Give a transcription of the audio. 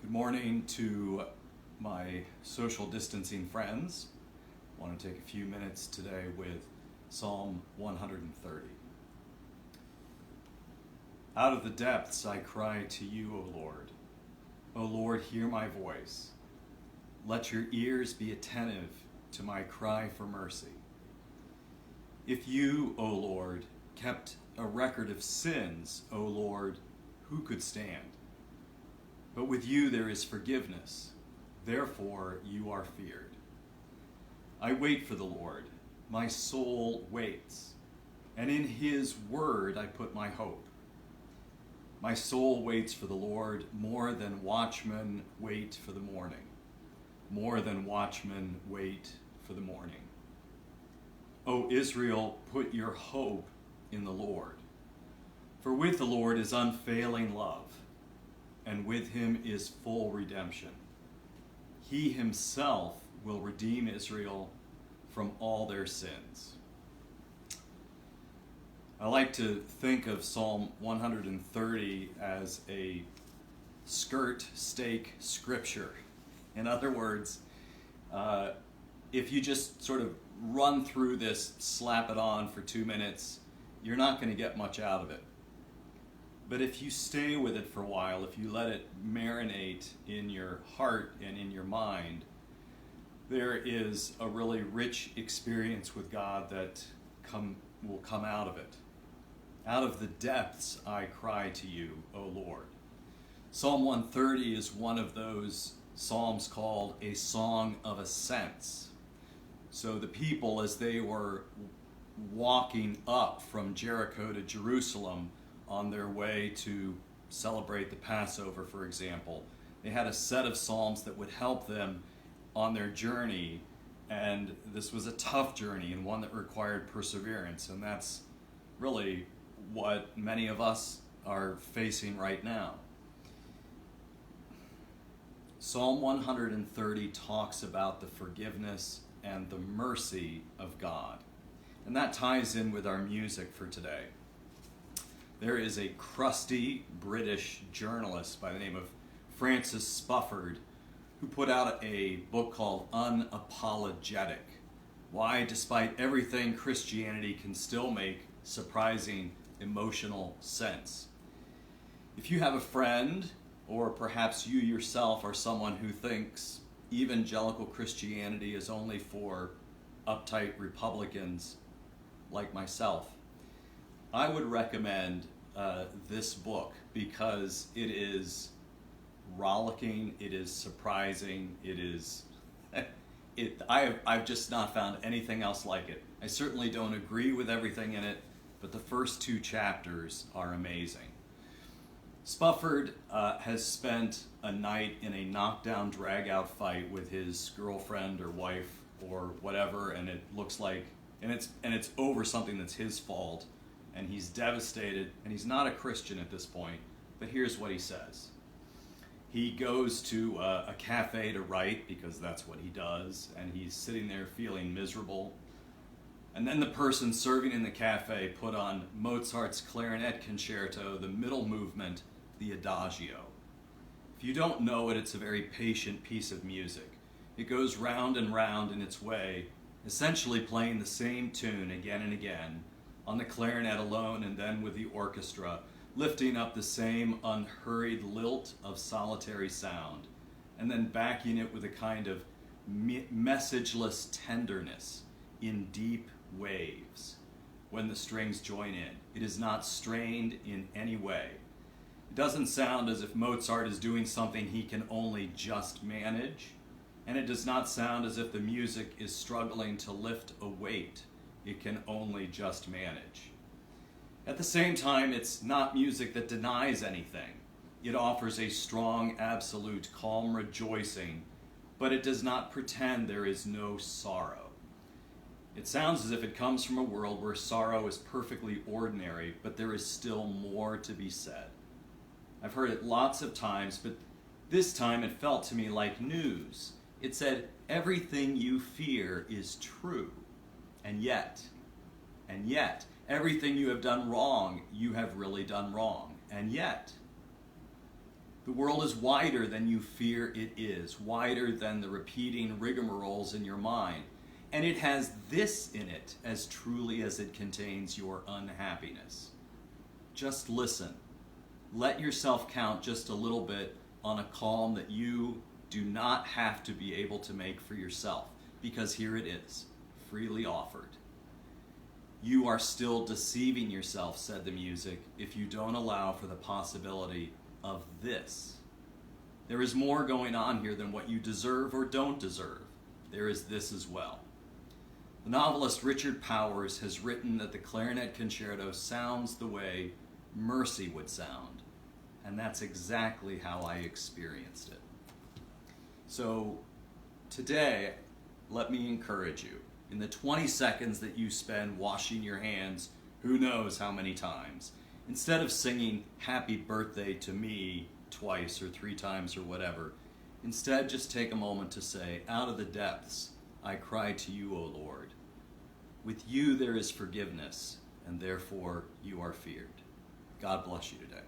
Good morning to my social distancing friends. I want to take a few minutes today with Psalm 130. Out of the depths I cry to you, O Lord. O Lord, hear my voice. Let your ears be attentive to my cry for mercy. If you, O Lord, kept a record of sins, O Lord, who could stand? But with you there is forgiveness, therefore you are feared. I wait for the Lord, my soul waits, and in his word I put my hope. My soul waits for the Lord more than watchmen wait for the morning, more than watchmen wait for the morning. O Israel, put your hope in the Lord, for with the Lord is unfailing love, and with him is full redemption. He himself will redeem Israel from all their sins. I like to think of Psalm 130 as a skirt stake scripture. In other words, if you just sort of run through this, slap it on for 2 minutes, you're not going to get much out of it. But if you stay with it for a while, if you let it marinate in your heart and in your mind, there is a really rich experience with God that will come out of it. Out of the depths I cry to you, O Lord. Psalm 130 is one of those psalms called a song of ascents. So the people, as they were walking up from Jericho to Jerusalem on their way to celebrate the Passover, for example, they had a set of psalms that would help them on their journey, and this was a tough journey and one that required perseverance, and that's really what many of us are facing right now. Psalm 130 talks about the forgiveness and the mercy of God, and that ties in with our music for today. There is a crusty British journalist by the name of Francis Spufford who put out a book called Unapologetic: Why, Despite Everything, Christianity Can Still Make Surprising Emotional Sense. If you have a friend, or perhaps you yourself are someone who thinks evangelical Christianity is only for uptight Republicans like myself, I would recommend this book because it is rollicking, it is surprising, it is... I've just not found anything else like it. I certainly don't agree with everything in it, but the first 2 chapters are amazing. Spufford has spent a night in a knockdown, drag-out fight with his girlfriend or wife or whatever, and it looks like, and it's over something that's his fault, and he's devastated, and he's not a Christian at this point, but here's what he says. He goes to a cafe to write, because that's what he does, and he's sitting there feeling miserable. And then the person serving in the cafe put on Mozart's Clarinet concerto, the middle movement, the Adagio. If you don't know it, it's a very patient piece of music. It goes round and round in its way, essentially playing the same tune again and again, on the clarinet alone and then with the orchestra, lifting up the same unhurried lilt of solitary sound, and then backing it with a kind of messageless tenderness in deep waves when the strings join in. It is not strained in any way. It doesn't sound as if Mozart is doing something he can only just manage, and it does not sound as if the music is struggling to lift a weight it can only just manage. At the same time, it's not music that denies anything. It offers a strong, absolute, calm rejoicing, but it does not pretend there is no sorrow. It sounds as if it comes from a world where sorrow is perfectly ordinary, but there is still more to be said. I've heard it lots of times, but this time it felt to me like news. It said, everything you fear is true, and yet, everything you have done wrong, you have really done wrong, and yet. The world is wider than you fear it is, wider than the repeating rigmaroles in your mind. And it has this in it as truly as it contains your unhappiness. Just listen. Let yourself count just a little bit on a calm that you do not have to be able to make for yourself, because here it is, freely offered. You are still deceiving yourself, said the music, if you don't allow for the possibility of this. There is more going on here than what you deserve or don't deserve. There is this as well. The novelist Richard Powers has written that the clarinet concerto sounds the way mercy would sound, and that's exactly how I experienced it. So today, let me encourage you. In the 20 seconds that you spend washing your hands, who knows how many times, instead of singing happy birthday to me twice or 3 times or whatever, instead just take a moment to say, out of the depths, I cry to you, O Lord. With you there is forgiveness, and therefore you are feared. God bless you today.